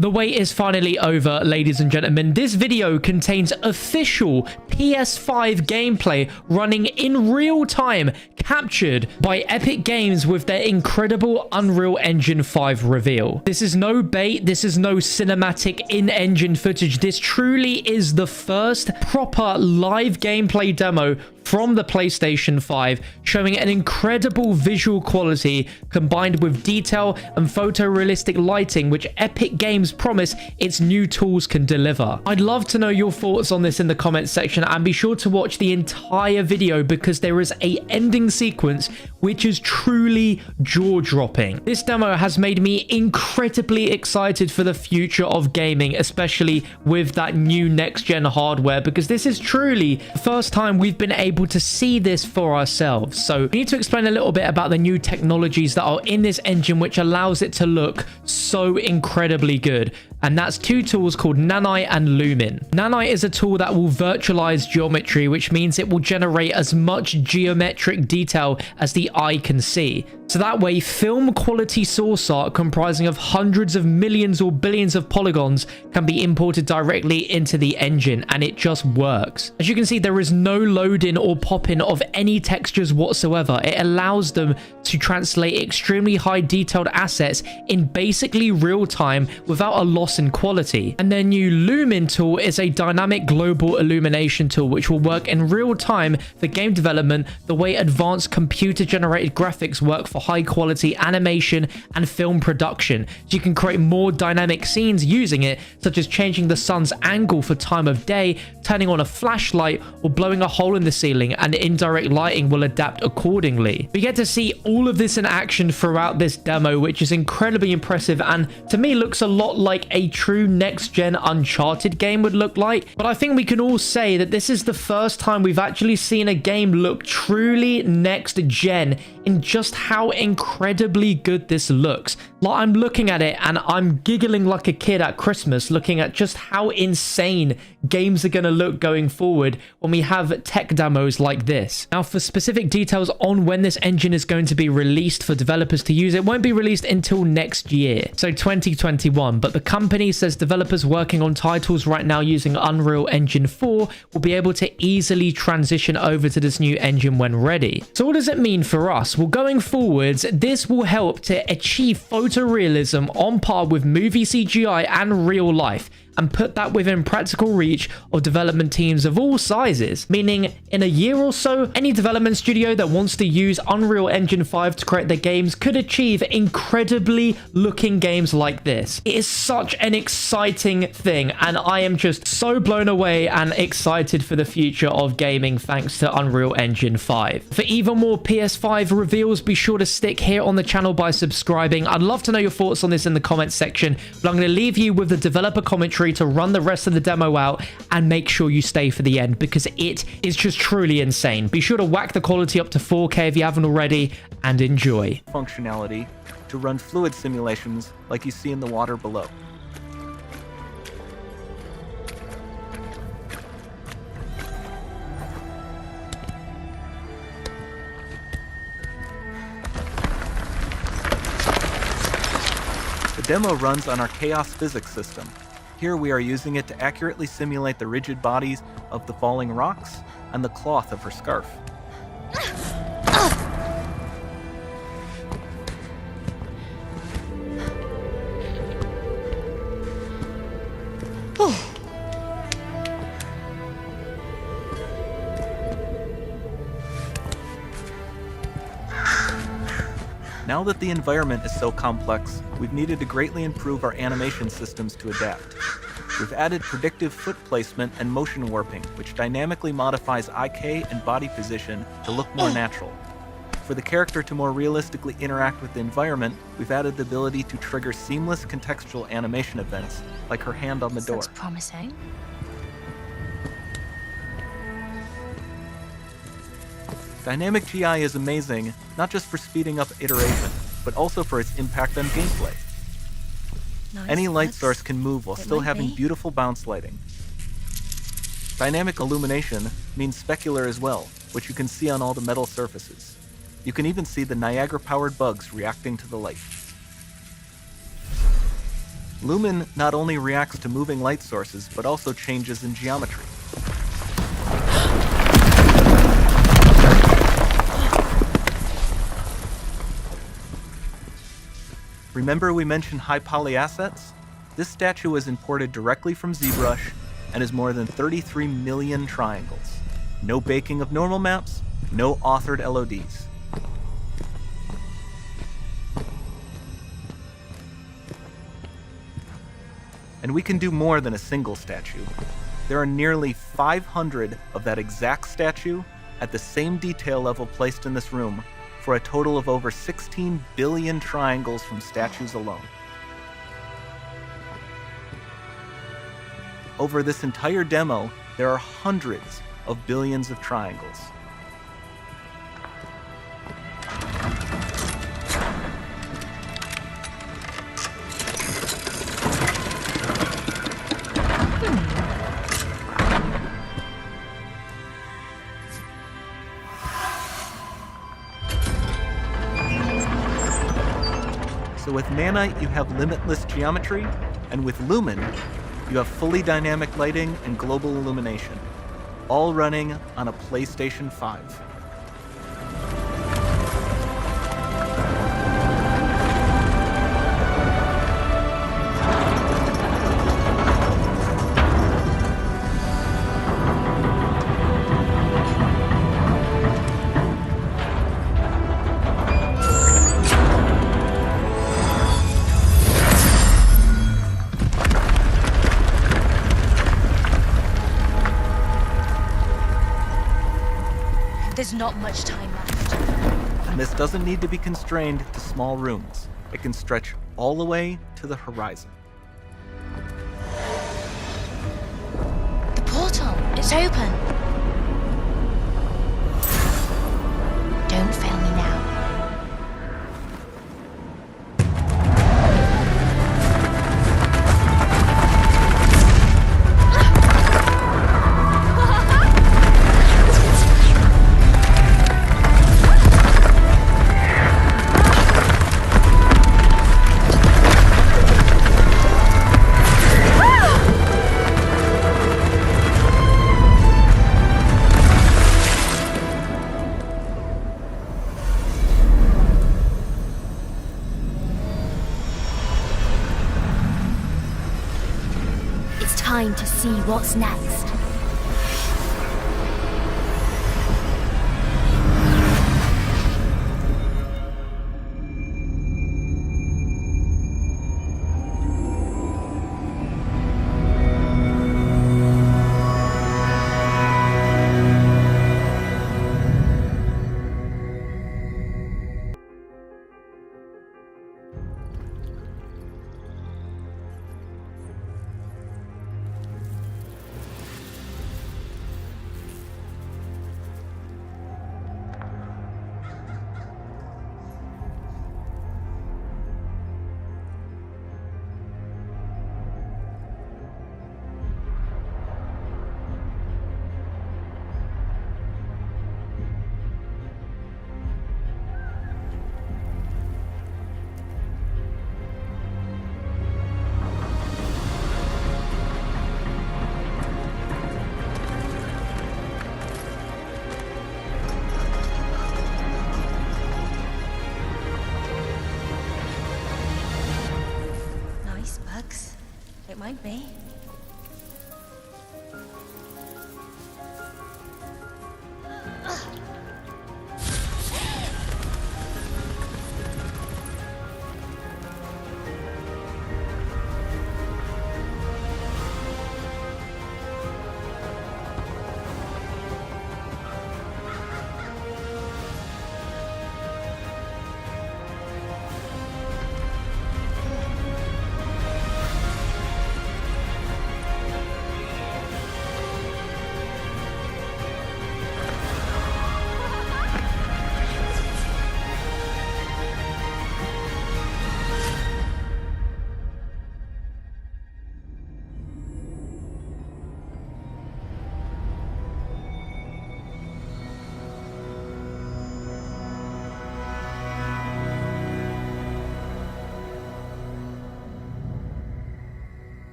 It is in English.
The wait is finally over, ladies and gentlemen. This video contains official PS5 gameplay running in real time, captured by Epic Games with their incredible Unreal Engine 5 reveal. This is no bait, this is no cinematic in-engine footage. This truly is the first proper live gameplay demo from the PlayStation 5, showing an incredible visual quality combined with detail and photorealistic lighting, which Epic Games promise its new tools can deliver. I'd love to know your thoughts on this in the comments section, and be sure to watch the entire video because there is a ending sequence which is truly jaw-dropping. This demo has made me incredibly excited for the future of gaming, especially with that new next-gen hardware, because this is truly the first time we've been able to see this for ourselves. So we need to explain a little bit about the new technologies that are in this engine which allows it to look so incredibly good. And that's two tools called Nanite and Lumin. Nanite is a tool that will virtualize geometry, which means it will generate as much geometric detail as the eye can see. So that way, film quality source art comprising of hundreds of millions or billions of polygons can be imported directly into the engine, and it just works. As you can see, there is no load-in or pop-in of any textures whatsoever. It allows them to translate extremely high detailed assets in basically real time without a loss in quality. And their new Lumin tool is a dynamic global illumination tool which will work in real time for game development the way advanced computer generated graphics work for high quality animation and film production. So you can create more dynamic scenes using it, such as changing the sun's angle for time of day, turning on a flashlight, or blowing a hole in the ceiling, and indirect lighting will adapt accordingly. We get to see all of this in action throughout this demo, which is incredibly impressive and to me looks a lot like a true next-gen Uncharted game would look like. But I think we can all say that this is the first time we've actually seen a game look truly next-gen in just how incredibly good this looks. Like, I'm looking at it and I'm giggling like a kid at Christmas, looking at just how insane games are going to look going forward when we have tech demos like this. Now, for specific details on when this engine is going to be released for developers to use, it won't be released until next year, so 2021. But the company says developers working on titles right now using Unreal Engine 4 will be able to easily transition over to this new engine when ready. So what does it mean for us? Well, going forwards, this will help to achieve photorealism on par with movie CGI and real life, and put that within practical reach of development teams of all sizes. Meaning, in a year or so, any development studio that wants to use Unreal Engine 5 to create their games could achieve incredibly looking games like this. It is such an exciting thing, and I am just so blown away and excited for the future of gaming thanks to Unreal Engine 5. For even more PS5 reveals, be sure to stick here on the channel by subscribing. I'd love to know your thoughts on this in the comments section, but I'm going to leave you with the developer commentary to run the rest of the demo out, and make sure you stay for the end because it is just truly insane. Be sure to whack the quality up to 4K if you haven't already, and enjoy. Functionality to run fluid simulations like you see in the water below. The demo runs on our chaos physics system. Here we are using it to accurately simulate the rigid bodies of the falling rocks and the cloth of her scarf. Now that the environment is so complex, we've needed to greatly improve our animation systems to adapt. We've added predictive foot placement and motion warping, which dynamically modifies IK and body position to look more natural. For the character to more realistically interact with the environment, we've added the ability to trigger seamless contextual animation events, like her hand on the door. That's promising. Dynamic GI is amazing, not just for speeding up iteration, but also for its impact on gameplay. Nice. Any light source can move while still having beautiful bounce lighting. Dynamic illumination means specular as well, which you can see on all the metal surfaces. You can even see the Niagara-powered bugs reacting to the light. Lumen not only reacts to moving light sources, but also changes in geometry. Remember we mentioned high poly assets? This statue was imported directly from ZBrush and is more than 33 million triangles. No baking of normal maps, no authored LODs. And we can do more than a single statue. There are nearly 500 of that exact statue at the same detail level placed in this room, for a total of over 16 billion triangles from statues alone. Over this entire demo, there are hundreds of billions of triangles. So with Nanite, you have limitless geometry, and with Lumen, you have fully dynamic lighting and global illumination, all running on a PlayStation 5. There's not much time left. And this doesn't need to be constrained to small rooms. It can stretch all the way to the horizon. The portal, it's open. Don't fail me now. Time to see what's next. It might be.